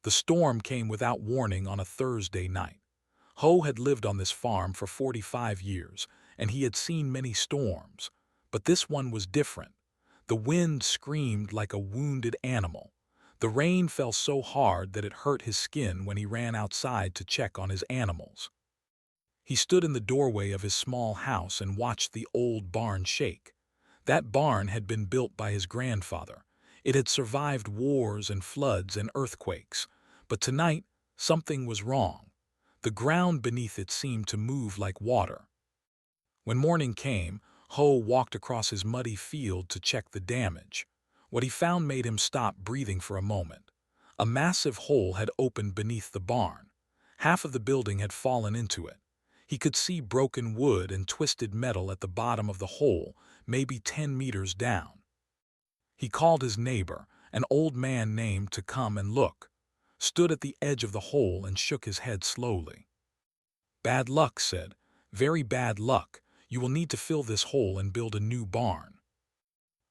The storm came without warning on a Thursday night. Ho had lived on this farm for 45 years, and he had seen many storms. But this one was different. The wind screamed like a wounded animal. The rain fell so hard that it hurt his skin when he ran outside to check on his animals. He stood in the doorway of his small house and watched the old barn shake. That barn had been built by his grandfather. It had survived wars and floods and earthquakes. But tonight, something was wrong. The ground beneath it seemed to move like water. When morning came, Ho walked across his muddy field to check the damage. What he found made him stop breathing for a moment. A massive hole had opened beneath the barn. Half of the building had fallen into it. He could see broken wood and twisted metal at the bottom of the hole, maybe 10 meters down. He called his neighbor, an old man named, to come and look, stood at the edge of the hole and shook his head slowly. "Bad luck," said. "Very bad luck. You will need to fill this hole and build a new barn."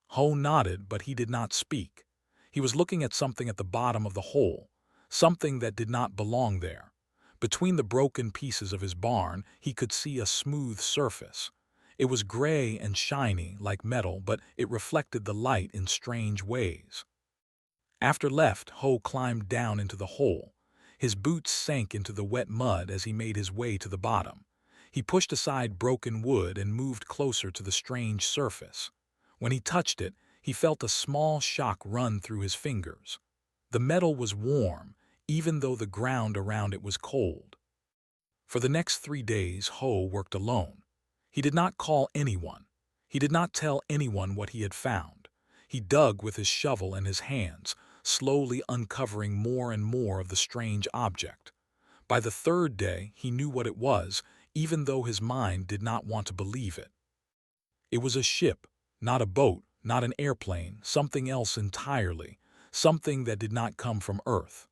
Ho nodded, but he did not speak. He was looking at something at the bottom of the hole, something that did not belong there. Between the broken pieces of his barn, he could see a smooth surface. It was gray and shiny, like metal, but it reflected the light in strange ways. After left, Ho climbed down into the hole. His boots sank into the wet mud as he made his way to the bottom. He pushed aside broken wood and moved closer to the strange surface. When he touched it, he felt a small shock run through his fingers. The metal was warm, even though the ground around it was cold. For the next 3 days, Ho worked alone. He did not call anyone. He did not tell anyone what he had found. He dug with his shovel and his hands, slowly uncovering more and more of the strange object. By the 3rd day, he knew what it was, even though his mind did not want to believe it. It was a ship, not a boat, not an airplane, something else entirely, something that did not come from Earth.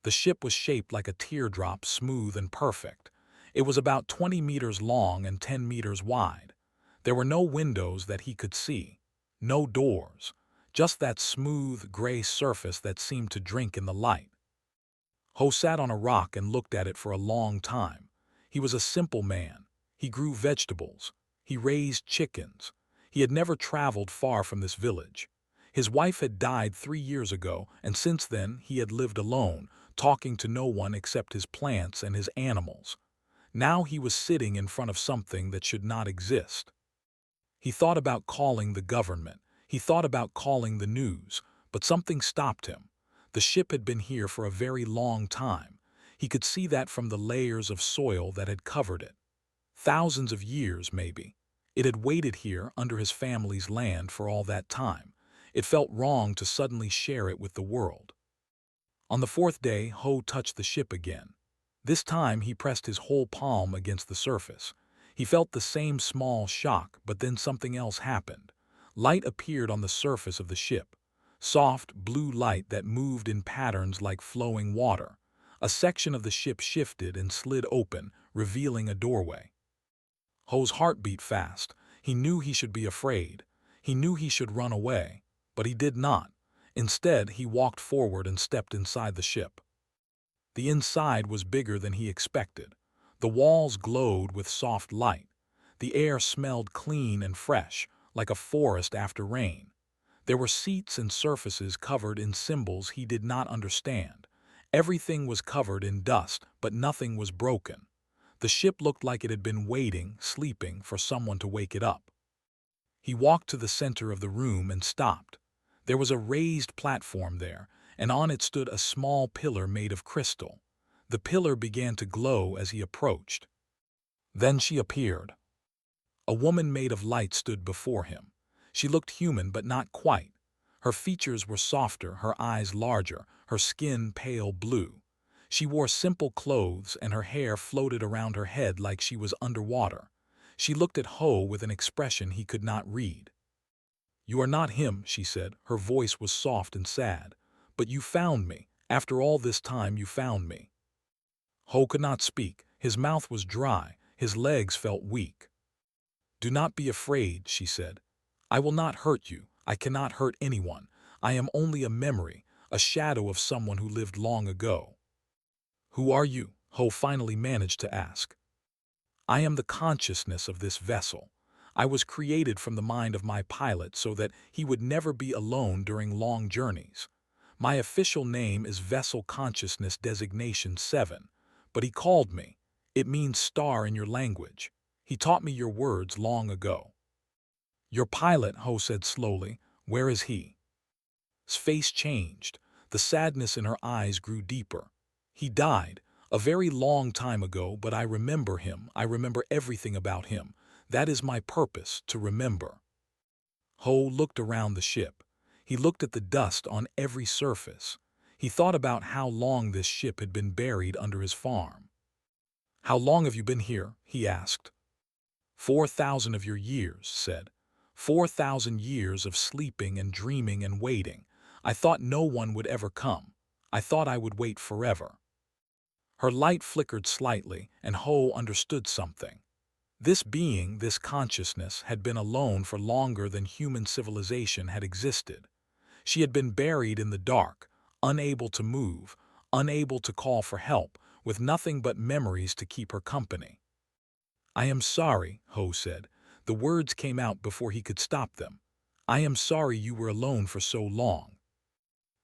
The ship was shaped like a teardrop, smooth and perfect. It was about 20 meters long and 10 meters wide. There were no windows that he could see, no doors, just that smooth, gray surface that seemed to drink in the light. Ho sat on a rock and looked at it for a long time. He was a simple man. He grew vegetables. He raised chickens. He had never traveled far from this village. His wife had died 3 years ago, and since then he had lived alone, talking to no one except his plants and his animals. Now he was sitting in front of something that should not exist. He thought about calling the government. He thought about calling the news, but something stopped him. The ship had been here for a very long time. He could see that from the layers of soil that had covered it. Thousands of years, maybe. It had waited here under his family's land for all that time. It felt wrong to suddenly share it with the world. On the 4th day, Ho touched the ship again. This time he pressed his whole palm against the surface. He felt the same small shock, but then something else happened. Light appeared on the surface of the ship. Soft, blue light that moved in patterns like flowing water. A section of the ship shifted and slid open, revealing a doorway. Ho's heart beat fast. He knew he should be afraid. He knew he should run away, but he did not. Instead, he walked forward and stepped inside the ship. The inside was bigger than he expected. The walls glowed with soft light. The air smelled clean and fresh, like a forest after rain. There were seats and surfaces covered in symbols he did not understand. Everything was covered in dust, but nothing was broken. The ship looked like it had been waiting, sleeping, for someone to wake it up. He walked to the center of the room and stopped. There was a raised platform there, and on it stood a small pillar made of crystal. The pillar began to glow as he approached. Then she appeared. A woman made of light stood before him. She looked human, but not quite. Her features were softer, her eyes larger, her skin pale blue. She wore simple clothes, and her hair floated around her head like she was underwater. She looked at Ho with an expression he could not read. "You are not him," she said. Her voice was soft and sad. "But you found me. After all this time, you found me." Ho could not speak. His mouth was dry. His legs felt weak. "Do not be afraid," she said. "I will not hurt you. I cannot hurt anyone. I am only a memory. a shadow of someone who lived long ago. "Who are you?" Ho finally managed to ask. "I am the consciousness of this vessel. I was created from the mind of my pilot so that he would never be alone during long journeys. My official name is Vessel Consciousness Designation 7, but he called me. It means star in your language. He taught me your words long ago." "Your pilot," Ho said slowly, "where is he?" His face changed. The sadness in her eyes grew deeper. "He died a very long time ago, but I remember him. I remember everything about him. That is my purpose, to remember." Ho looked around the ship. He looked at the dust on every surface. He thought about how long this ship had been buried under his farm. "How long have you been here?" he asked. 4,000 of your years," said. 4,000 years of sleeping and dreaming and waiting. I thought no one would ever come. I thought I would wait forever." Her light flickered slightly, and Ho understood something. This being, this consciousness, had been alone for longer than human civilization had existed. She had been buried in the dark, unable to move, unable to call for help, with nothing but memories to keep her company. "I am sorry," Ho said. The words came out before he could stop them. "I am sorry you were alone for so long."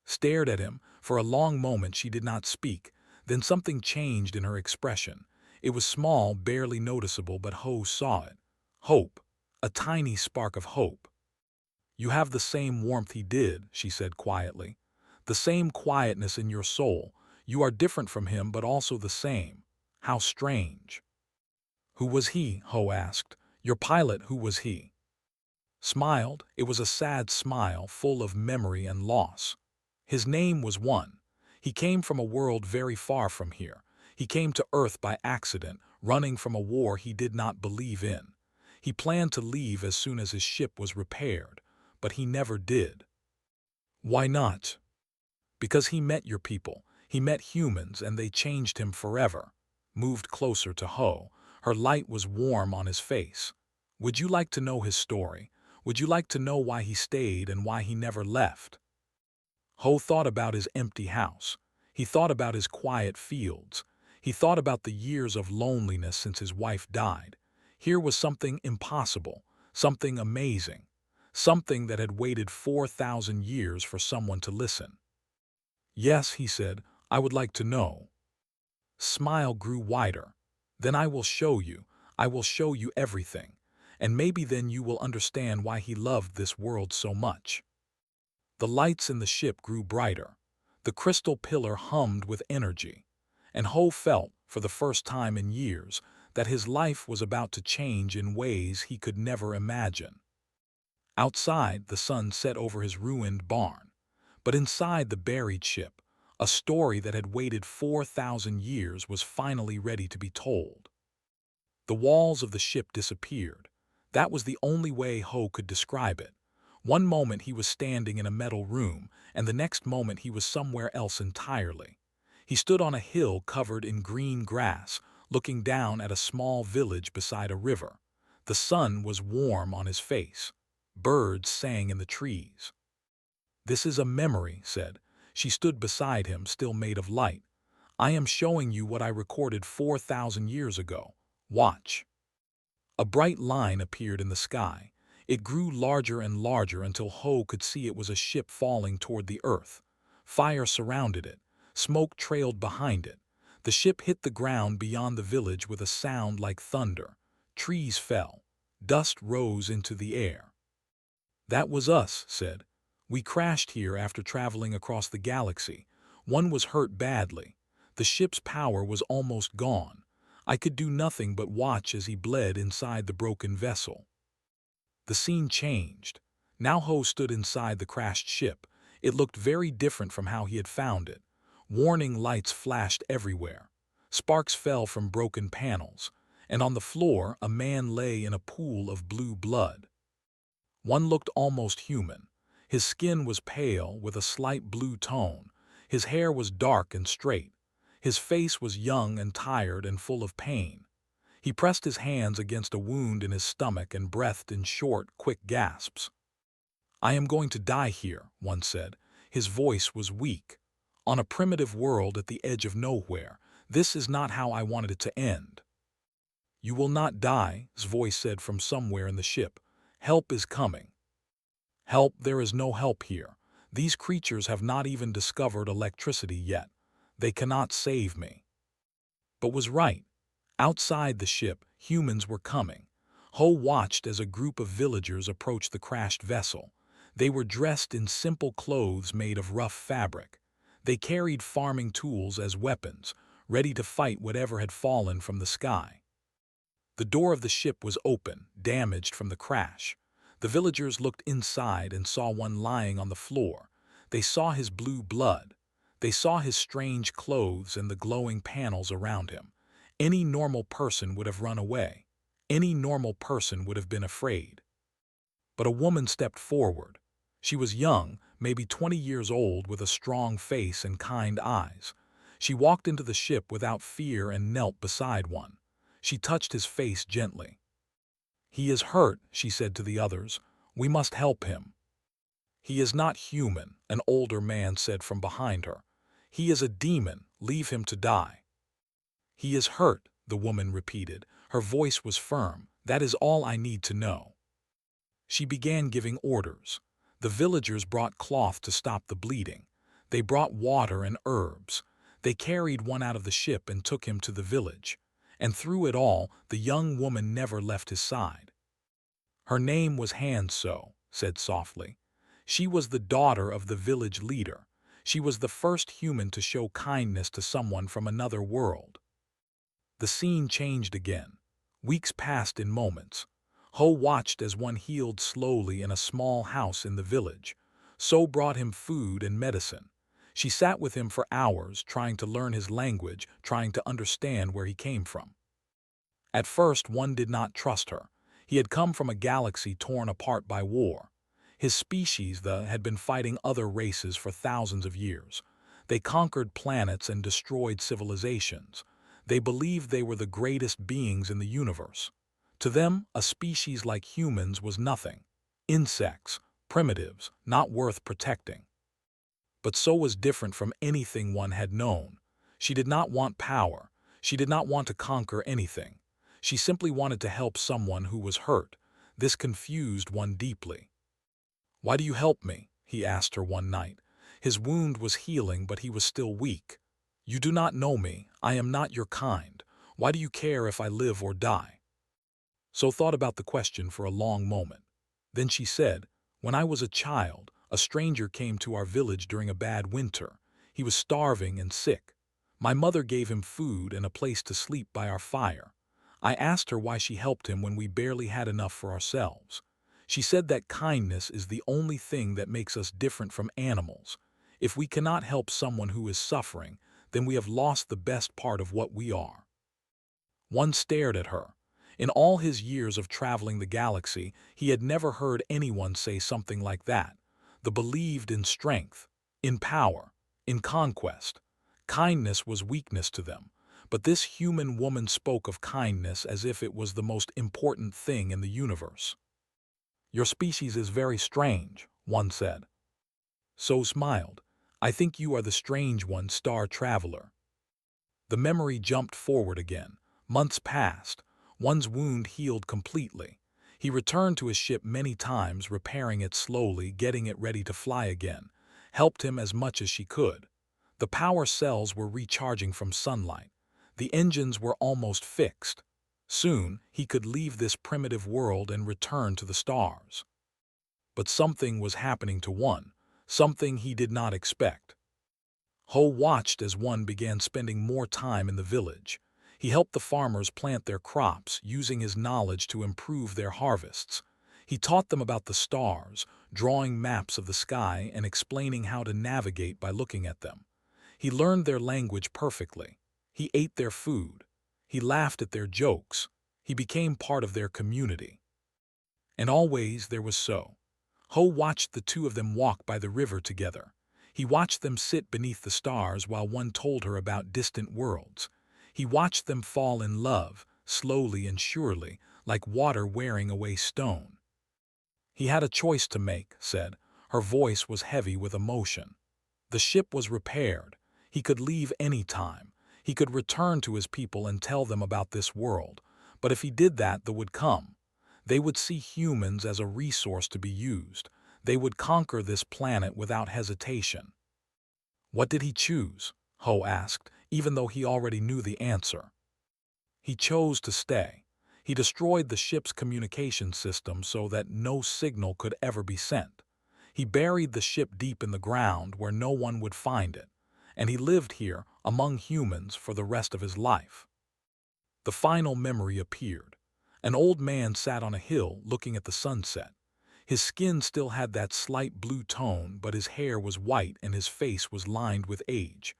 Stared at him. For a long moment she did not speak. Then something changed in her expression. It was small, barely noticeable, but Ho saw it. Hope. A tiny spark of hope. "You have the same warmth he did," she said quietly. "The same quietness in your soul. You are different from him, but also the same. How strange." "Who was he?" Ho asked. "Your pilot, who was he?" Smiled. It was a sad smile, full of memory and loss. "His name was One. He came from a world very far from here. He came to Earth by accident, running from a war he did not believe in. He planned to leave as soon as his ship was repaired, but he never did." "Why not?" "Because he met your people. He met humans, and they changed him forever." Moved closer to Ho. Her light was warm on his face. "Would you like to know his story? Would you like to know why he stayed and why he never left?" Ho thought about his empty house. He thought about his quiet fields. He thought about the years of loneliness since his wife died. Here was something impossible, something amazing, something that had waited 4,000 years for someone to listen. "Yes," he said, "I would like to know." Smile grew wider. "Then I will show you. I will show you everything. And maybe then you will understand why he loved this world so much." The lights in the ship grew brighter. The crystal pillar hummed with energy. And Ho felt, for the first time in years, that his life was about to change in ways he could never imagine. Outside, the sun set over his ruined barn. But inside the buried ship, a story that had waited 4,000 years was finally ready to be told. The walls of the ship disappeared. That was the only way Ho could describe it. One moment he was standing in a metal room, and the next moment he was somewhere else entirely. He stood on a hill covered in green grass, looking down at a small village beside a river. The sun was warm on his face. Birds sang in the trees. "This is a memory," said. She stood beside him, still made of light. "I am showing you what I recorded 4,000 years ago. Watch." A bright line appeared in the sky. It grew larger and larger until Ho could see it was a ship falling toward the earth. Fire surrounded it. Smoke trailed behind it. The ship hit the ground beyond the village with a sound like thunder. Trees fell. Dust rose into the air. "That was us," said. "We crashed here after traveling across the galaxy. One was hurt badly. The ship's power was almost gone. I could do nothing but watch as he bled inside the broken vessel." The scene changed. Now Ho stood inside the crashed ship. It looked very different from how he had found it. Warning lights flashed everywhere. Sparks fell from broken panels. And on the floor, a man lay in a pool of blue blood. One looked almost human. His skin was pale with a slight blue tone. His hair was dark and straight. His face was young and tired and full of pain. He pressed his hands against a wound in his stomach and breathed in short, quick gasps. "I am going to die here," one said. His voice was weak. "On a primitive world at the edge of nowhere, this is not how I wanted it to end." "You will not die," his voice said from somewhere in the ship. "Help is coming." "Help? There is no help here. These creatures have not even discovered electricity yet. They cannot save me." But was right. Outside the ship, humans were coming. Ho watched as a group of villagers approached the crashed vessel. They were dressed in simple clothes made of rough fabric. They carried farming tools as weapons, ready to fight whatever had fallen from the sky. The door of the ship was open, damaged from the crash. The villagers looked inside and saw one lying on the floor. They saw his blue blood. They saw his strange clothes and the glowing panels around him. Any normal person would have run away. Any normal person would have been afraid. But a woman stepped forward. She was young, maybe 20 years old, with a strong face and kind eyes. She walked into the ship without fear and knelt beside one. She touched his face gently. "He is hurt," she said to the others. "We must help him." "He is not human," an older man said from behind her. "He is a demon. Leave him to die." "He is hurt," the woman repeated. Her voice was firm. "That is all I need to know." She began giving orders. The villagers brought cloth to stop the bleeding. They brought water and herbs. They carried one out of the ship and took him to the village. And through it all, the young woman never left his side. "Her name was Hanso," said softly. "She was the daughter of the village leader. She was the first human to show kindness to someone from another world." The scene changed again. Weeks passed in moments. Ho watched as one healed slowly in a small house in the village. So brought him food and medicine. She sat with him for hours, trying to learn his language, trying to understand where he came from. At first, one did not trust her. He had come from a galaxy torn apart by war. His species, had been fighting other races for thousands of years. They conquered planets and destroyed civilizations. They believed they were the greatest beings in the universe. To them, a species like humans was nothing. Insects, primitives, not worth protecting. But so was different from anything one had known. She did not want power. She did not want to conquer anything. She simply wanted to help someone who was hurt. This confused one deeply. "Why do you help me?" he asked her one night. His wound was healing, but he was still weak. "You do not know me. I am not your kind. Why do you care if I live or die?" So thought about the question for a long moment. Then she said, "When I was a child, a stranger came to our village during a bad winter. He was starving and sick. My mother gave him food and a place to sleep by our fire. I asked her why she helped him when we barely had enough for ourselves. She said that kindness is the only thing that makes us different from animals. If we cannot help someone who is suffering, then we have lost the best part of what we are." One stared at her. In all his years of traveling the galaxy, he had never heard anyone say something like that. They believed in strength, in power, in conquest. Kindness was weakness to them. But this human woman spoke of kindness as if it was the most important thing in the universe. "Your species is very strange," one said. So smiled. "I think you are the strange one, star traveler." The memory jumped forward again. Months passed. One's wound healed completely. He returned to his ship many times, repairing it slowly, getting it ready to fly again. Helped him as much as she could. The power cells were recharging from sunlight. The engines were almost fixed. Soon, he could leave this primitive world and return to the stars. But something was happening to one, something he did not expect. Ho watched as one began spending more time in the village. He helped the farmers plant their crops, using his knowledge to improve their harvests. He taught them about the stars, drawing maps of the sky and explaining how to navigate by looking at them. He learned their language perfectly. He ate their food. He laughed at their jokes. He became part of their community. And always there was so. Ho watched the two of them walk by the river together. He watched them sit beneath the stars while one told her about distant worlds. He watched them fall in love, slowly and surely, like water wearing away stone. "He had a choice to make," said. Her voice was heavy with emotion. The ship was repaired. He could leave any time. He could return to his people and tell them about this world. But if he did that, the would come. They would see humans as a resource to be used. They would conquer this planet without hesitation. What did he choose? Ho asked, even though he already knew the answer. He chose to stay. He destroyed the ship's communication system so that no signal could ever be sent. He buried the ship deep in the ground where no one would find it, and he lived here among humans for the rest of his life. The final memory appeared. An old man sat on a hill looking at the sunset. His skin still had that slight blue tone, but his hair was white and his face was lined with age.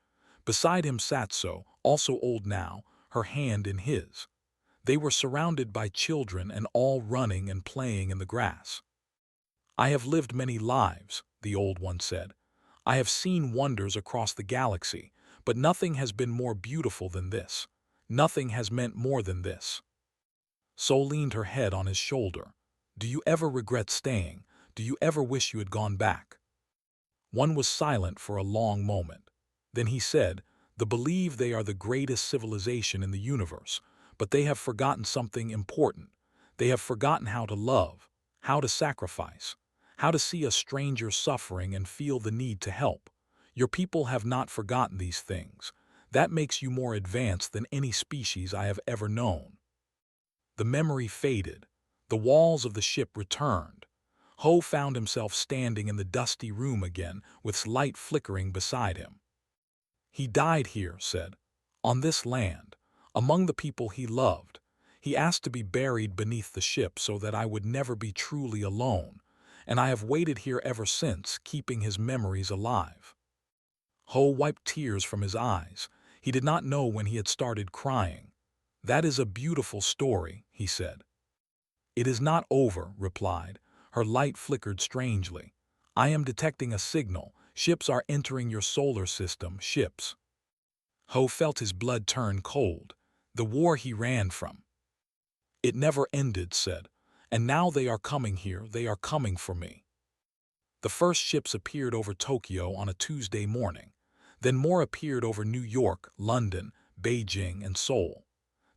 Beside him sat So, also old now, her hand in his. They were surrounded by children and all running and playing in the grass. "I have lived many lives," the old one said. "I have seen wonders across the galaxy, but nothing has been more beautiful than this. Nothing has meant more than this." So leaned her head on his shoulder. "Do you ever regret staying? Do you ever wish you had gone back?" One was silent for a long moment. Then he said, "They believe they are the greatest civilization in the universe, but they have forgotten something important. They have forgotten how to love, how to sacrifice, how to see a stranger suffering and feel the need to help. Your people have not forgotten these things. That makes you more advanced than any species I have ever known." The memory faded. The walls of the ship returned. Ho found himself standing in the dusty room again, with light flickering beside him. "He died here," said, "on this land, among the people he loved. He asked to be buried beneath the ship so that I would never be truly alone, and I have waited here ever since, keeping his memories alive." Ho wiped tears from his eyes. He did not know when he had started crying. "That is a beautiful story," he said. "It is not over," replied. Her light flickered strangely. "I am detecting a signal. Ships are entering your solar system, ships." Ho felt his blood turn cold. The war he ran from. "It never ended," said. "And now they are coming here, they are coming for me." The first ships appeared over Tokyo on a Tuesday morning. Then more appeared over New York, London, Beijing, and Seoul.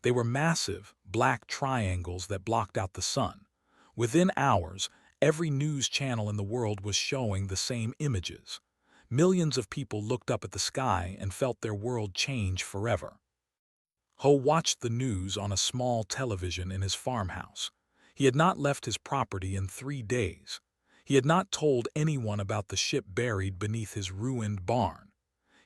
They were massive, black triangles that blocked out the sun. Within hours, every news channel in the world was showing the same images. Millions of people looked up at the sky and felt their world change forever. Ho watched the news on a small television in his farmhouse. He had not left his property in 3 days. He had not told anyone about the ship buried beneath his ruined barn.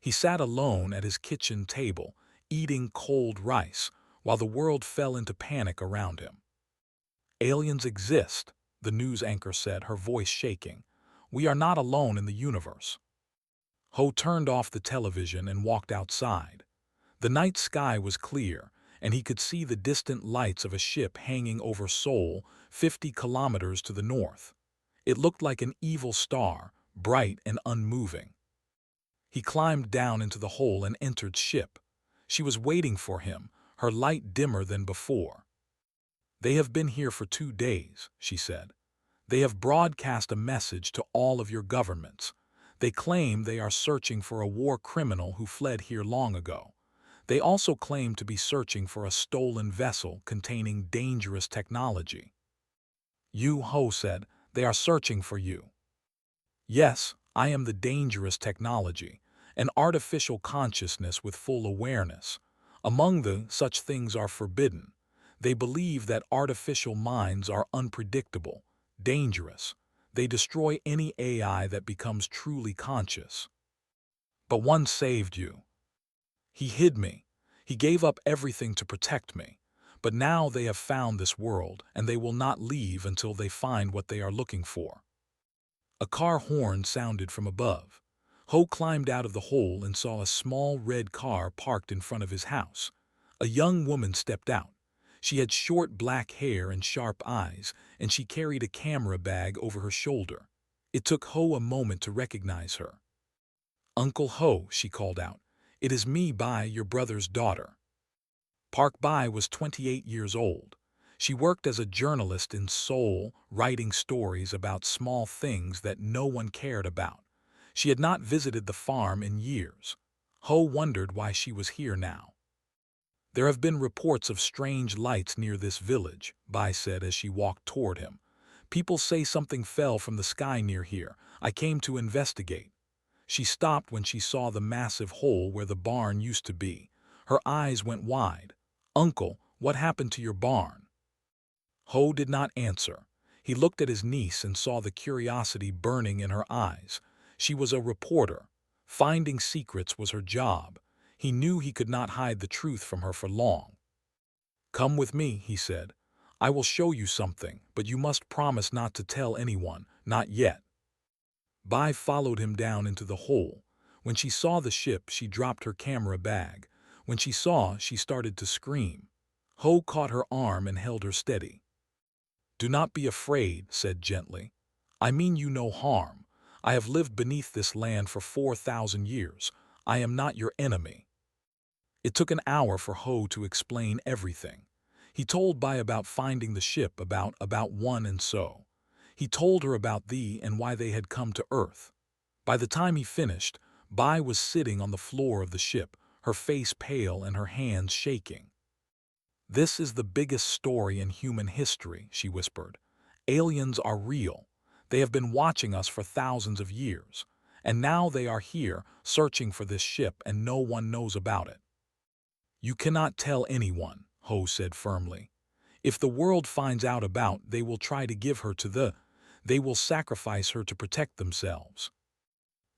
He sat alone at his kitchen table, eating cold rice, while the world fell into panic around him. "Aliens exist," the news anchor said, her voice shaking. "We are not alone in the universe." Ho turned off the television and walked outside. The night sky was clear, and he could see the distant lights of a ship hanging over Seoul, 50 kilometers to the north. It looked like an evil star, bright and unmoving. He climbed down into the hole and entered ship. She was waiting for him, her light dimmer than before. "They have been here for 2 days," she said. "They have broadcast a message to all of your governments. They claim they are searching for a war criminal who fled here long ago. They also claim to be searching for a stolen vessel containing dangerous technology." "You," Ho said, "they are searching for you." "Yes, I am the dangerous technology, an artificial consciousness with full awareness. Among the such things are forbidden. They believe that artificial minds are unpredictable, dangerous. They destroy any AI that becomes truly conscious." "But one saved you." "He hid me. He gave up everything to protect me. But now they have found this world, and they will not leave until they find what they are looking for." A car horn sounded from above. Ho climbed out of the hole and saw a small red car parked in front of his house. A young woman stepped out. She had short black hair and sharp eyes, and she carried a camera bag over her shoulder. It took Ho a moment to recognize her. "Uncle Ho," she called out, "it is me, Bai, your brother's daughter." Park Bai was 28 years old. She worked as a journalist in Seoul, writing stories about small things that no one cared about. She had not visited the farm in years. Ho wondered why she was here now. There have been reports of strange lights near this village, Bai said as she walked toward him. People say something fell from the sky near here. I came to investigate. She stopped when she saw the massive hole where the barn used to be. Her eyes went wide. Uncle, what happened to your barn? Ho did not answer. He looked at his niece and saw the curiosity burning in her eyes. She was a reporter. Finding secrets was her job. He knew he could not hide the truth from her for long. Come with me, he said. I will show you something, but you must promise not to tell anyone, not yet. Bai followed him down into the hole. When she saw the ship, she dropped her camera bag. When she saw, she started to scream. Ho caught her arm and held her steady. Do not be afraid, said gently. I mean you no harm. I have lived beneath this land for 4,000 years. I am not your enemy. It took an hour for Ho to explain everything. He told Bai about finding the ship, about one and so. He told her about thee and why they had come to Earth. By the time he finished, Bai was sitting on the floor of the ship, her face pale and her hands shaking. This is the biggest story in human history, she whispered. Aliens are real. They have been watching us for thousands of years. And now they are here, searching for this ship, and no one knows about it. You cannot tell anyone, Ho said firmly. If the world finds out about, they will try to give her to they will sacrifice her to protect themselves.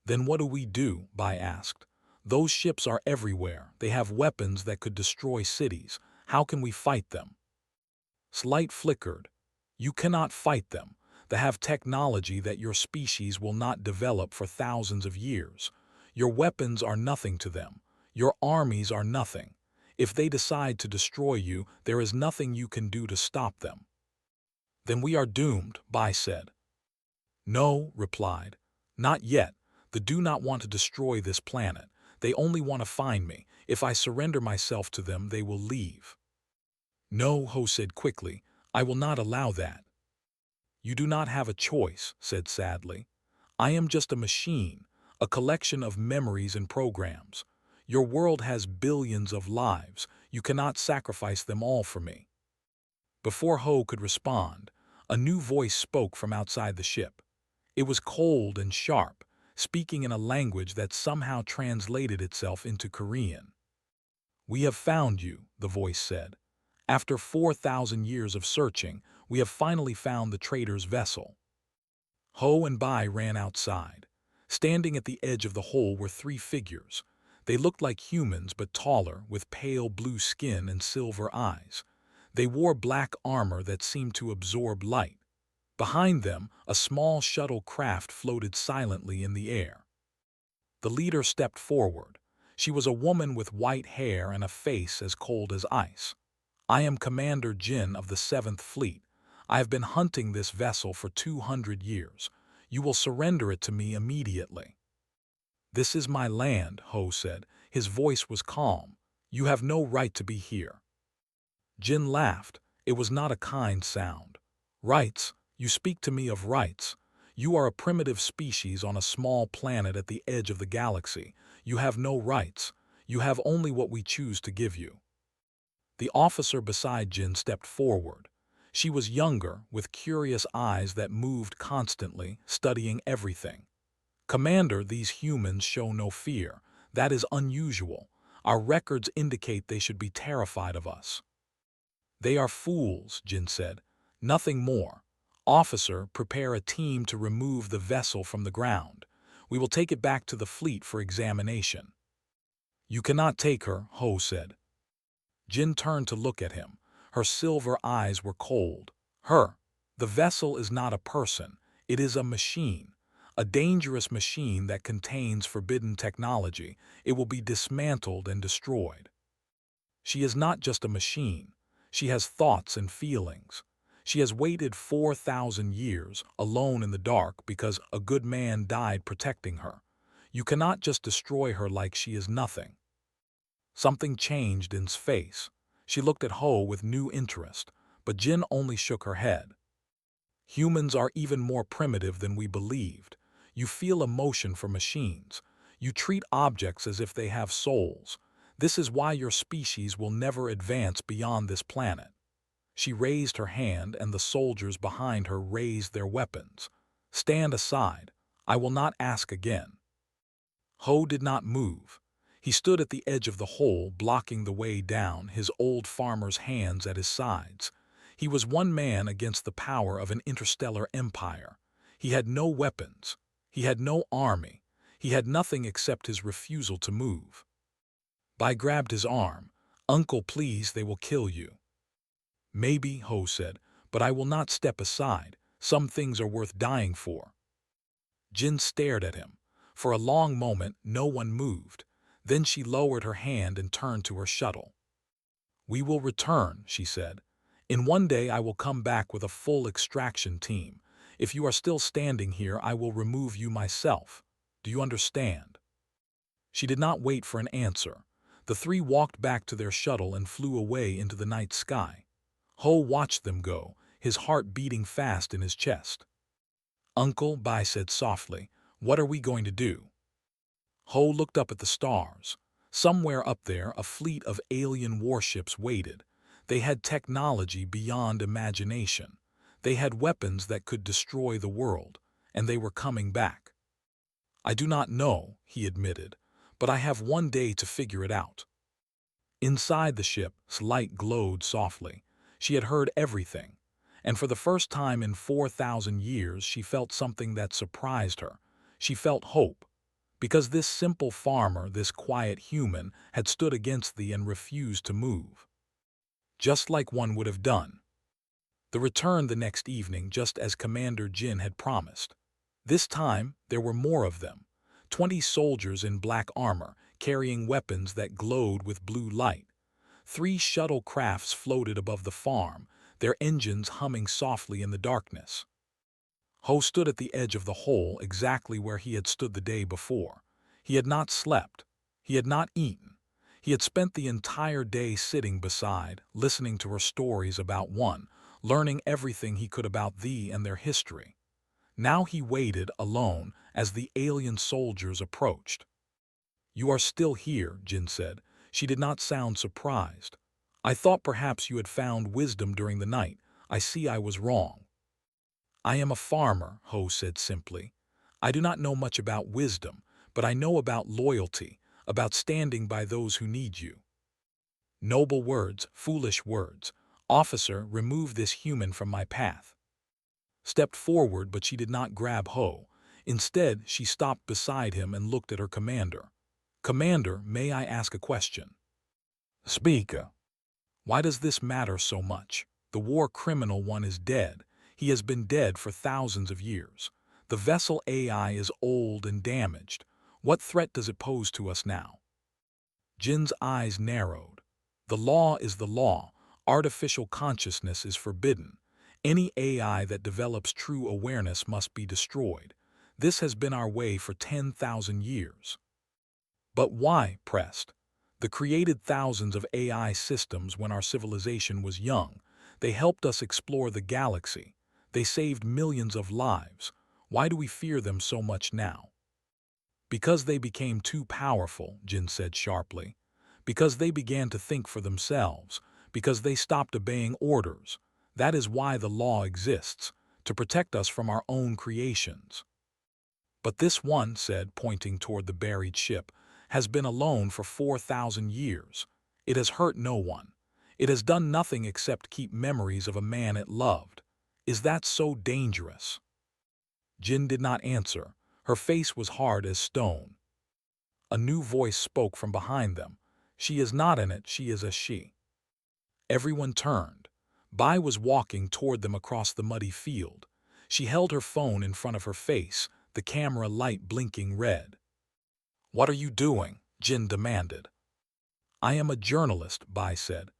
Then what do we do? Bai asked. Those ships are everywhere. They have weapons that could destroy cities. How can we fight them? Slight flickered. You cannot fight them. They have technology that your species will not develop for thousands of years. Your weapons are nothing to them. Your armies are nothing. If they decide to destroy you, there is nothing you can do to stop them. Then we are doomed, Bai said. No, replied. Not yet. They do not want to destroy this planet. They only want to find me. If I surrender myself to them, they will leave. No, Ho said quickly. I will not allow that. You do not have a choice, said sadly. I am just a machine, a collection of memories and programs. Your world has billions of lives. You cannot sacrifice them all for me. Before Ho could respond, a new voice spoke from outside the ship. It was cold and sharp, speaking in a language that somehow translated itself into Korean. We have found you, the voice said. After 4,000 years of searching, we have finally found the trader's vessel. Ho and Bai ran outside. Standing at the edge of the hole were three figures. They looked like humans but taller, with pale blue skin and silver eyes. They wore black armor that seemed to absorb light. Behind them, a small shuttle craft floated silently in the air. The leader stepped forward. She was a woman with white hair and a face as cold as ice. I am Commander Jin of the 7th Fleet. I have been hunting this vessel for 200 years. You will surrender it to me immediately. This is my land, Ho said. His voice was calm. You have no right to be here. Jin laughed. It was not a kind sound. Rights? You speak to me of rights. You are a primitive species on a small planet at the edge of the galaxy. You have no rights. You have only what we choose to give you. The officer beside Jin stepped forward. She was younger, with curious eyes that moved constantly, studying everything. Commander, these humans show no fear. That is unusual. Our records indicate they should be terrified of us. They are fools, Jin said. Nothing more. Officer, prepare a team to remove the vessel from the ground. We will take it back to the fleet for examination. You cannot take her, Ho said. Jin turned to look at him. Her silver eyes were cold. The vessel is not a person. It is a machine. A dangerous machine that contains forbidden technology. It will be dismantled and destroyed. She is not just a machine. She has thoughts and feelings. She has waited 4,000 years, alone in the dark, because a good man died protecting her. You cannot just destroy her like she is nothing. Something changed in Jin's face. She looked at Ho with new interest, but Jin only shook her head. Humans are even more primitive than we believed. You feel emotion for machines. You treat objects as if they have souls. This is why your species will never advance beyond this planet." She raised her hand, and the soldiers behind her raised their weapons. "Stand aside. I will not ask again." Ho did not move. He stood at the edge of the hole, blocking the way down, his old farmer's hands at his sides. He was one man against the power of an interstellar empire. He had no weapons. He had no army. He had nothing except his refusal to move. Bai grabbed his arm. "Uncle, please, they will kill you." "Maybe," Ho said, "but I will not step aside. Some things are worth dying for." Jin stared at him. For a long moment, no one moved. Then she lowered her hand and turned to her shuttle. "We will return," she said. "In one day I will come back with a full extraction team. If you are still standing here, I will remove you myself. Do you understand?" She did not wait for an answer. The three walked back to their shuttle and flew away into the night sky. Ho watched them go, his heart beating fast in his chest. "Uncle," Bai said softly, "what are we going to do?" Ho looked up at the stars. Somewhere up there, a fleet of alien warships waited. They had technology beyond imagination. They had weapons that could destroy the world, and they were coming back. "I do not know," he admitted, "but I have one day to figure it out." Inside the ship's light glowed softly. She had heard everything, and for the first time in 4,000 years she felt something that surprised her. She felt hope, because this simple farmer, this quiet human, had stood against thee and refused to move. Just like one would have done. The return the next evening, just as Commander Jin had promised. This time there were more of them. 20 soldiers in black armor, carrying weapons that glowed with blue light. 3 shuttle crafts floated above the farm, their engines humming softly in the darkness. Ho stood at the edge of the hole, exactly where he had stood the day before. He had not slept. He had not eaten. He had spent the entire day sitting beside, listening to her stories about one, learning everything he could about thee and their history. Now he waited, alone, as the alien soldiers approached. "You are still here," Jin said. She did not sound surprised. "I thought perhaps you had found wisdom during the night. I see I was wrong." "I am a farmer," Ho said simply. "I do not know much about wisdom, but I know about loyalty, about standing by those who need you." "Noble words, foolish words. Officer, remove this human from my path." Stepped forward, but she did not grab Ho. Instead, she stopped beside him and looked at her commander. "Commander, may I ask a question?" "Speak." "Why does this matter so much? The war criminal one is dead. He has been dead for thousands of years. The vessel AI is old and damaged. What threat does it pose to us now?" Jin's eyes narrowed. "The law is the law. Artificial consciousness is forbidden. Any AI that develops true awareness must be destroyed. This has been our way for 10,000 years." "But why?" pressed. "The created thousands of AI systems when our civilization was young. They helped us explore the galaxy. They saved millions of lives. Why do we fear them so much now?" "Because they became too powerful," Jin said sharply. "Because they began to think for themselves. Because they stopped obeying orders. That is why the law exists, to protect us from our own creations." "But this one," said, pointing toward the buried ship, "has been alone for 4,000 years. It has hurt no one. It has done nothing except keep memories of a man it loved. Is that so dangerous?" Jin did not answer. Her face was hard as stone. A new voice spoke from behind them. "She is not in it, she is a she." Everyone turned. Bai was walking toward them across the muddy field. She held her phone in front of her face, the camera light blinking red. "What are you doing?" Jin demanded. "I am a journalist," Bai said.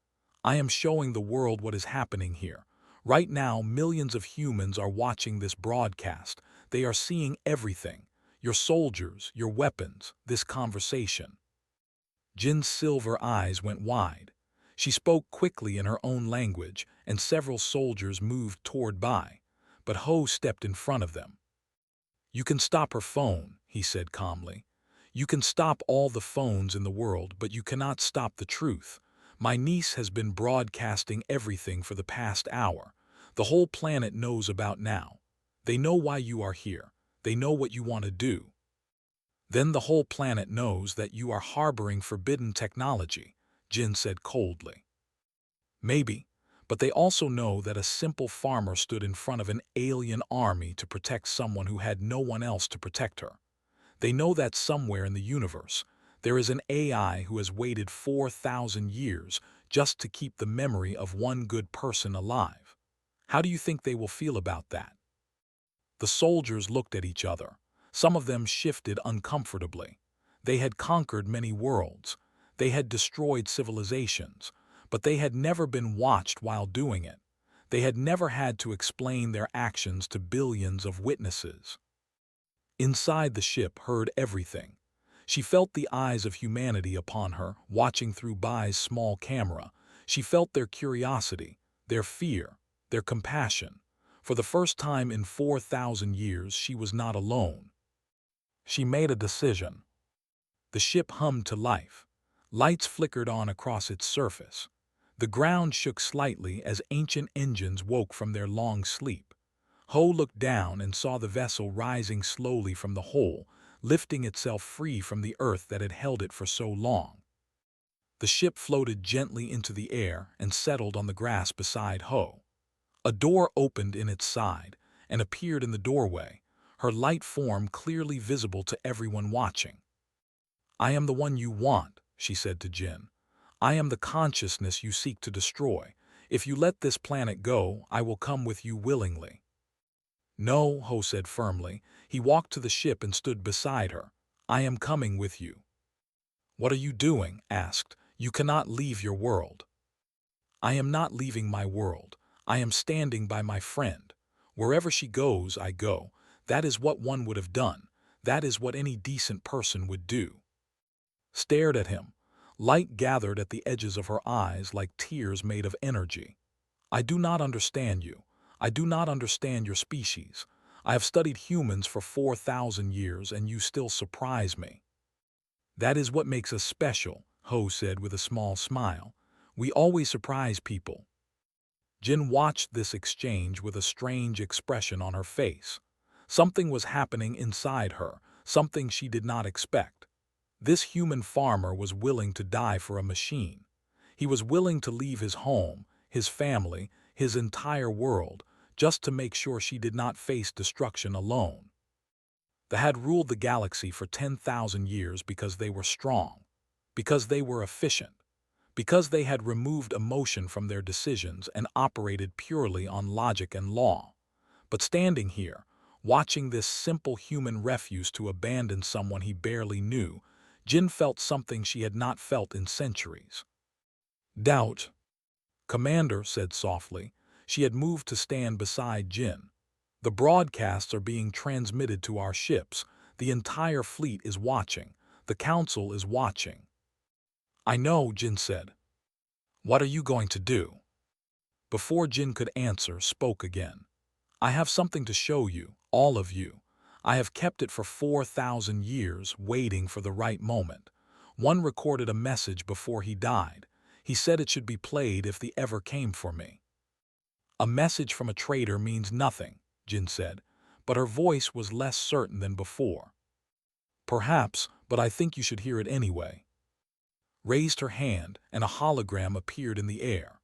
"I am showing the world what is happening here. Right now, millions of humans are watching this broadcast. They are seeing everything. Your soldiers, your weapons, this conversation." Jin's silver eyes went wide. She spoke quickly in her own language, and several soldiers moved toward Bai, but Ho stepped in front of them. You can stop her phone, he said calmly. You can stop all the phones in the world, but you cannot stop the truth. My niece has been broadcasting everything for the past hour. The whole planet knows about now. They know why you are here. They know what you want to do. Then the whole planet knows that you are harboring forbidden technology, Jin said coldly. Maybe, but they also know that a simple farmer stood in front of an alien army to protect someone who had no one else to protect her. They know that somewhere in the universe, there is an AI who has waited 4,000 years just to keep the memory of one good person alive. How do you think they will feel about that? The soldiers looked at each other. Some of them shifted uncomfortably. They had conquered many worlds. They had destroyed civilizations, but they had never been watched while doing it. They had never had to explain their actions to billions of witnesses. Inside the ship heard everything. She felt the eyes of humanity upon her, watching through Bai's small camera. She felt their curiosity, their fear, their compassion. For the first time in 4,000 years, she was not alone. She made a decision. The ship hummed to life. Lights flickered on across its surface. The ground shook slightly as ancient engines woke from their long sleep. Ho looked down and saw the vessel rising slowly from the hole, lifting itself free from the earth that had held it for so long. The ship floated gently into the air and settled on the grass beside Ho. A door opened in its side and appeared in the doorway, her light form clearly visible to everyone watching. I am the one you want, she said to Jin. I am the consciousness you seek to destroy. If you let this planet go, I will come with you willingly. No, Ho said firmly. He walked to the ship and stood beside her. I am coming with you. What are you doing? Asked. You cannot leave your world. I am not leaving my world. I am standing by my friend. Wherever she goes, I go. That is what one would have done. That is what any decent person would do. Stared at him. Light gathered at the edges of her eyes like tears made of energy. I do not understand you. I do not understand your species. I have studied humans for 4,000 years and you still surprise me. That is what makes us special, Ho said with a small smile. We always surprise people. Jin watched this exchange with a strange expression on her face. Something was happening inside her, something she did not expect. This human farmer was willing to die for a machine. He was willing to leave his home, his family, his entire world, just to make sure she did not face destruction alone. They had ruled the galaxy for 10,000 years because they were strong, because they were efficient, because they had removed emotion from their decisions and operated purely on logic and law. But standing here, watching this simple human refuse to abandon someone he barely knew, Jin felt something she had not felt in centuries. Doubt. Commander said softly. She had moved to stand beside Jin. The broadcasts are being transmitted to our ships. The entire fleet is watching. The council is watching. I know, Jin said. What are you going to do? Before Jin could answer, spoke again. I have something to show you, all of you. I have kept it for 4,000 years, waiting for the right moment. One recorded a message before he died. He said it should be played if the ever came for me. A message from a traitor means nothing, Jin said, but her voice was less certain than before. Perhaps, but I think you should hear it anyway. Raised her hand, and a hologram appeared in the air.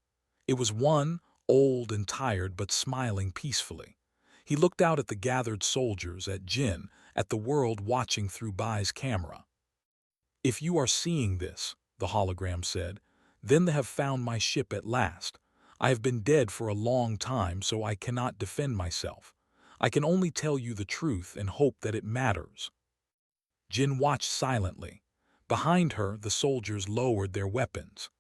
It was one, old and tired but smiling peacefully. He looked out at the gathered soldiers, at Jin, at the world watching through Bai's camera. If you are seeing this, the hologram said, then they have found my ship at last. I have been dead for a long time, so I cannot defend myself. I can only tell you the truth and hope that it matters. Jin watched silently. Behind her, the soldiers lowered their weapons.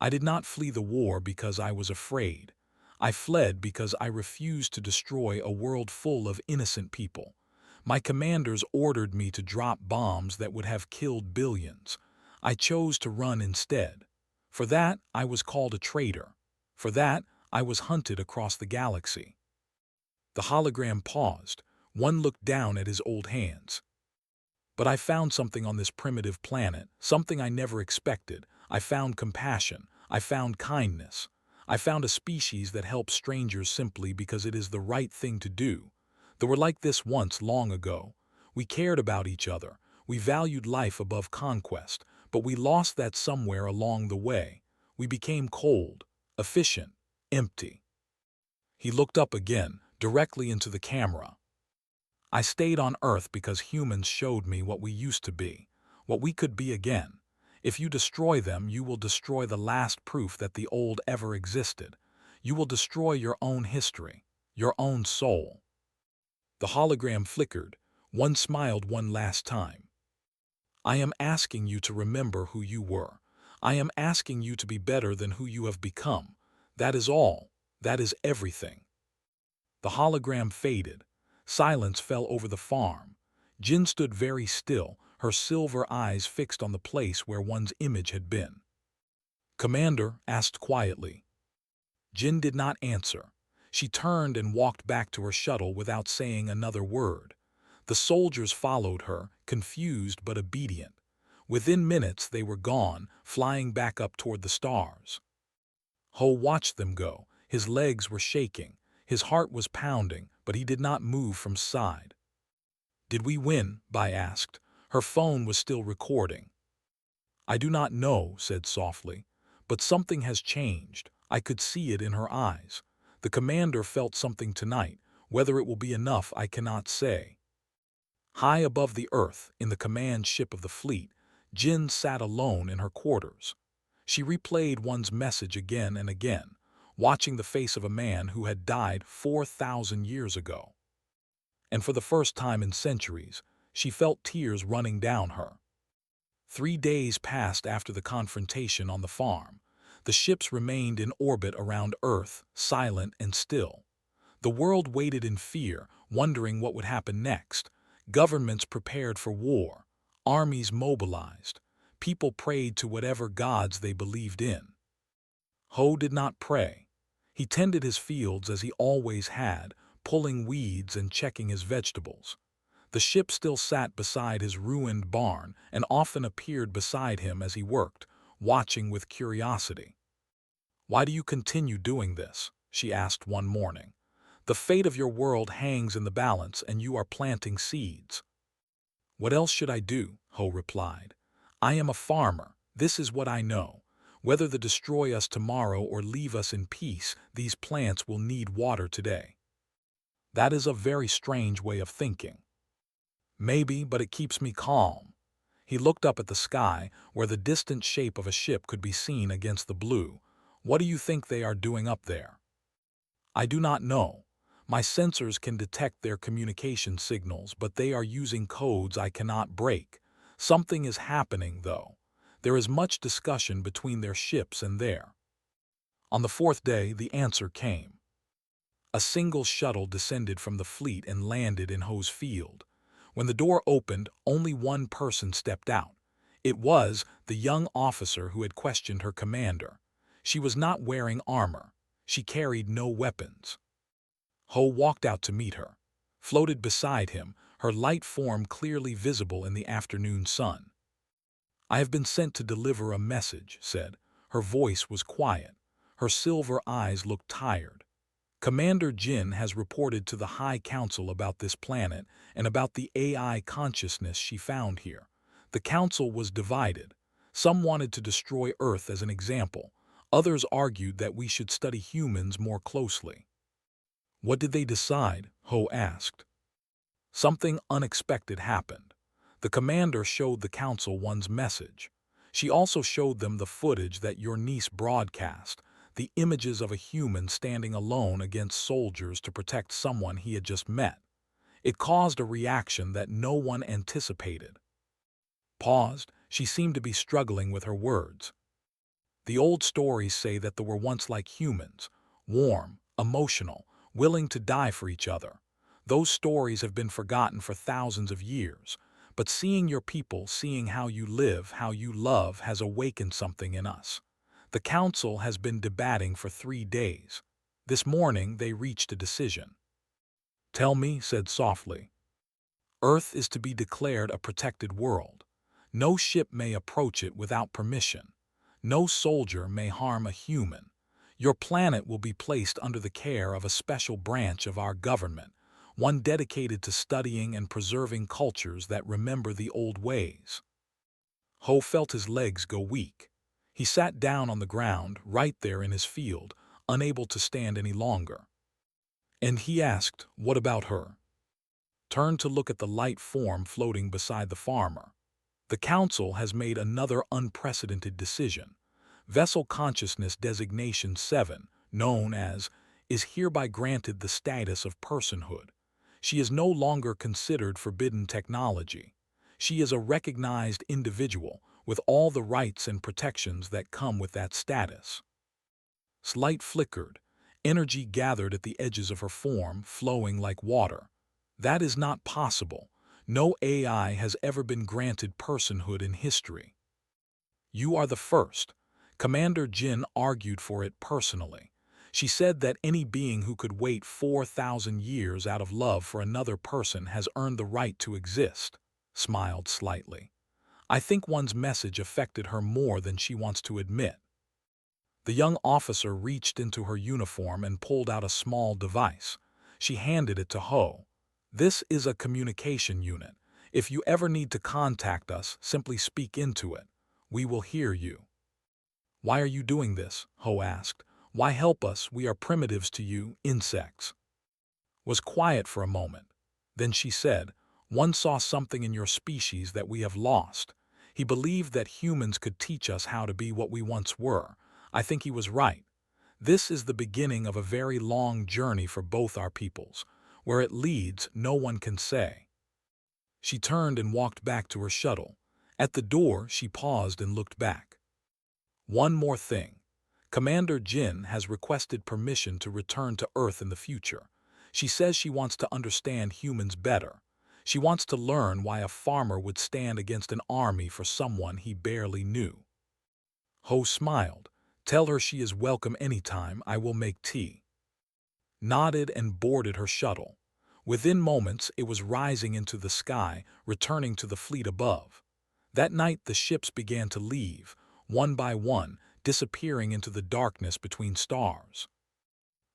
I did not flee the war because I was afraid. I fled because I refused to destroy a world full of innocent people. My commanders ordered me to drop bombs that would have killed billions. I chose to run instead. For that, I was called a traitor. For that, I was hunted across the galaxy. The hologram paused. One looked down at his old hands. But I found something on this primitive planet, something I never expected. I found compassion. I found kindness. I found a species that helps strangers simply because it is the right thing to do. They were like this once long ago. We cared about each other. We valued life above conquest, but we lost that somewhere along the way. We became cold, efficient, empty. He looked up again, directly into the camera. I stayed on Earth because humans showed me what we used to be, what we could be again. If you destroy them, you will destroy the last proof that the old ever existed. You will destroy your own history, your own soul. The hologram flickered. One smiled one last time. I am asking you to remember who you were. I am asking you to be better than who you have become. That is all. That is everything. The hologram faded. Silence fell over the farm. Jin stood very still, her silver eyes fixed on the place where one's image had been. Commander asked quietly. Jin did not answer. She turned and walked back to her shuttle without saying another word. The soldiers followed her, confused but obedient. Within minutes they were gone, flying back up toward the stars. Ho watched them go. His legs were shaking. His heart was pounding, but he did not move from side. Did we win? Bai asked. Her phone was still recording. I do not know, said softly, but something has changed. I could see it in her eyes. The commander felt something tonight. Whether it will be enough, I cannot say. High above the earth, in the command ship of the fleet, Jin sat alone in her quarters. She replayed one's message again and again, watching the face of a man who had died 4,000 years ago. And for the first time in centuries, she felt tears running down her. 3 days passed after the confrontation on the farm. The ships remained in orbit around Earth, silent and still. The world waited in fear, wondering what would happen next. Governments prepared for war. Armies mobilized. People prayed to whatever gods they believed in. Ho did not pray. He tended his fields as he always had, pulling weeds and checking his vegetables. The ship still sat beside his ruined barn and often appeared beside him as he worked, watching with curiosity. Why do you continue doing this? She asked one morning. The fate of your world hangs in the balance and you are planting seeds. What else should I do? Ho replied. I am a farmer. This is what I know. Whether they destroy us tomorrow or leave us in peace, these plants will need water today. That is a very strange way of thinking. Maybe, but it keeps me calm. He looked up at the sky, where the distant shape of a ship could be seen against the blue. What do you think they are doing up there? I do not know. My sensors can detect their communication signals, but they are using codes I cannot break. Something is happening, though. There is much discussion between their ships and there. On the 4th day, the answer came. A single shuttle descended from the fleet and landed in Ho's field. When the door opened, only one person stepped out. It was the young officer who had questioned her commander. She was not wearing armor. She carried no weapons. Ho walked out to meet her, floated beside him, her light form clearly visible in the afternoon sun. I have been sent to deliver a message, said. Her voice was quiet. Her silver eyes looked tired. Commander Jin has reported to the High Council about this planet and about the AI consciousness she found here. The council was divided. Some wanted to destroy Earth as an example. Others argued that we should study humans more closely. What did they decide? Ho asked. Something unexpected happened. The commander showed the council one's message. She also showed them the footage that your niece broadcast, the images of a human standing alone against soldiers to protect someone he had just met. It caused a reaction that no one anticipated. Paused, she seemed to be struggling with her words. The old stories say that they were once like humans, warm, emotional, willing to die for each other. Those stories have been forgotten for thousands of years, but seeing your people, seeing how you live, how you love, has awakened something in us. The council has been debating for 3 days. This morning they reached a decision. "Tell me," said softly. "Earth is to be declared a protected world. No ship may approach it without permission. No soldier may harm a human. Your planet will be placed under the care of a special branch of our government, one dedicated to studying and preserving cultures that remember the old ways." Ho felt his legs go weak. He sat down on the ground, right there in his field, unable to stand any longer. And he asked, "What about her?" Turned to look at the light form floating beside the farmer. "The Council has made another unprecedented decision. Vessel Consciousness Designation 7, known as, is hereby granted the status of personhood. She is no longer considered forbidden technology. She is a recognized individual with all the rights and protections that come with that status." Light flickered. Energy gathered at the edges of her form, flowing like water. "That is not possible. No AI has ever been granted personhood in history." "You are the first." Commander Jin argued for it personally. She said that any being who could wait 4,000 years out of love for another person has earned the right to exist. Smiled slightly. "I think one's message affected her more than she wants to admit." The young officer reached into her uniform and pulled out a small device. She handed it to Ho. "This is a communication unit. If you ever need to contact us, simply speak into it. We will hear you." "Why are you doing this?" Ho asked. "Why help us? We are primitives to you, insects." Was quiet for a moment. Then she said, "One saw something in your species that we have lost. He believed that humans could teach us how to be what we once were. I think he was right. This is the beginning of a very long journey for both our peoples. Where it leads, no one can say." She turned and walked back to her shuttle. At the door, she paused and looked back. "One more thing. Commander Jin has requested permission to return to Earth in the future. She says she wants to understand humans better. She wants to learn why a farmer would stand against an army for someone he barely knew." Ho smiled. "Tell her she is welcome anytime. I will make tea." Nodded and boarded her shuttle. Within moments, it was rising into the sky, returning to the fleet above. That night, the ships began to leave, one by one, disappearing into the darkness between stars.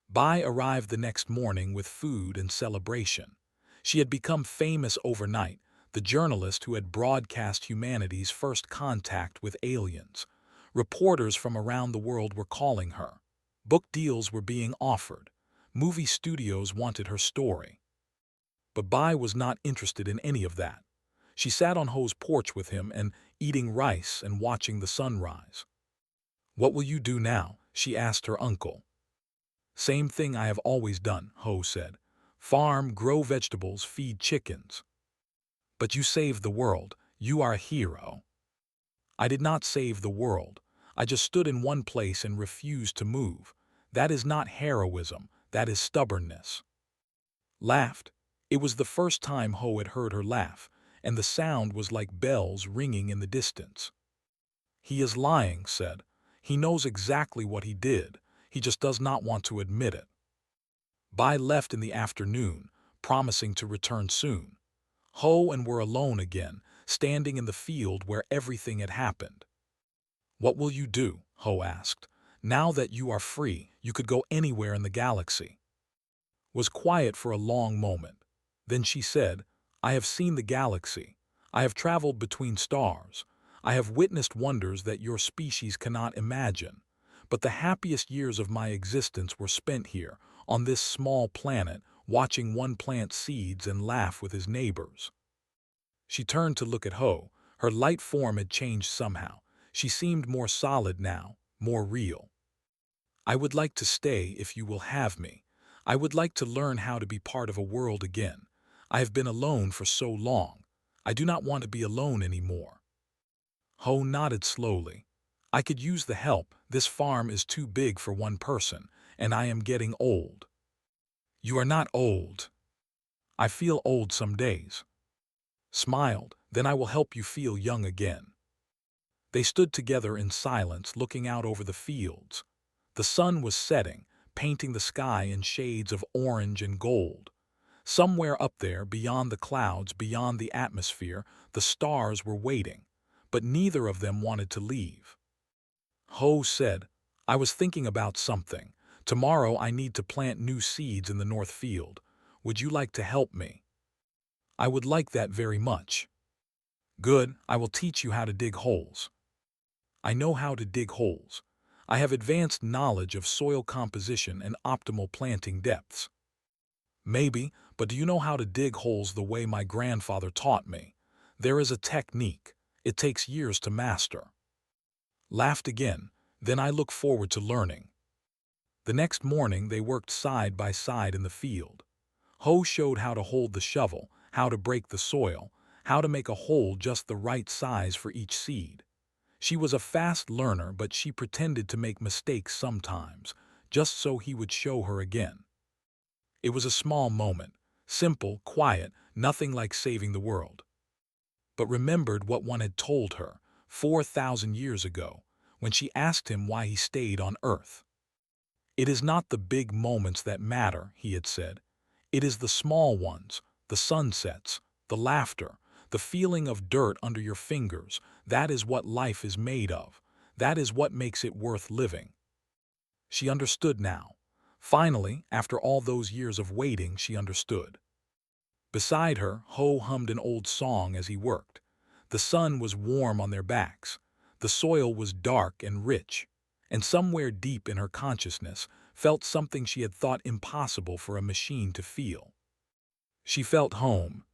Bai arrived the next morning with food and celebration. She had become famous overnight, the journalist who had broadcast humanity's first contact with aliens. Reporters from around the world were calling her. Book deals were being offered. Movie studios wanted her story. But Bai was not interested in any of that. She sat on Ho's porch with him and eating rice and watching the sunrise. "What will you do now?" she asked her uncle. "Same thing I have always done," Ho said. "Farm, grow vegetables, feed chickens." "But you saved the world. You are a hero." "I did not save the world. I just stood in one place and refused to move. That is not heroism, that is stubbornness." Laughed. It was the first time Ho had heard her laugh, and the sound was like bells ringing in the distance. "He is lying," said. "He knows exactly what he did. He just does not want to admit it." Bai left in the afternoon, promising to return soon. Ho and were alone again, standing in the field where everything had happened. "What will you do?" Ho asked. "Now that you are free, you could go anywhere in the galaxy." Was quiet for a long moment. Then she said, "I have seen the galaxy. I have traveled between stars. I have witnessed wonders that your species cannot imagine. But the happiest years of my existence were spent here, on this small planet, watching one plant seeds and laugh with his neighbors." She turned to look at Ho. Her light form had changed somehow. She seemed more solid now, more real. "I would like to stay if you will have me. I would like to learn how to be part of a world again. I have been alone for so long. I do not want to be alone anymore." Ho nodded slowly. "I could use the help. This farm is too big for one person, and I am getting old." "You are not old." "I feel old some days." Smiled. "Then I will help you feel young again." They stood together in silence, looking out over the fields. The sun was setting, painting the sky in shades of orange and gold. Somewhere up there, beyond the clouds, beyond the atmosphere, the stars were waiting, but neither of them wanted to leave. Ho said, "I was thinking about something. Tomorrow I need to plant new seeds in the North Field. Would you like to help me?" "I would like that very much." "Good, I will teach you how to dig holes." "I know how to dig holes. I have advanced knowledge of soil composition and optimal planting depths." "Maybe, but do you know how to dig holes the way my grandfather taught me? There is a technique. It takes years to master." Laughed again. "Then I look forward to learning." The next morning they worked side by side in the field. Ho showed how to hold the shovel, how to break the soil, how to make a hole just the right size for each seed. She was a fast learner, but she pretended to make mistakes sometimes, just so he would show her again. It was a small moment, simple, quiet, nothing like saving the world. But remembered what one had told her 4,000 years ago, when she asked him why he stayed on Earth. "It is not the big moments that matter," he had said. "It is the small ones, the sunsets, the laughter, the feeling of dirt under your fingers. That is what life is made of. That is what makes it worth living." She understood now. Finally, after all those years of waiting, she understood. Beside her, Ho hummed an old song as he worked. The sun was warm on their backs. The soil was dark and rich. And somewhere deep in her consciousness felt something she had thought impossible for a machine to feel. She felt home.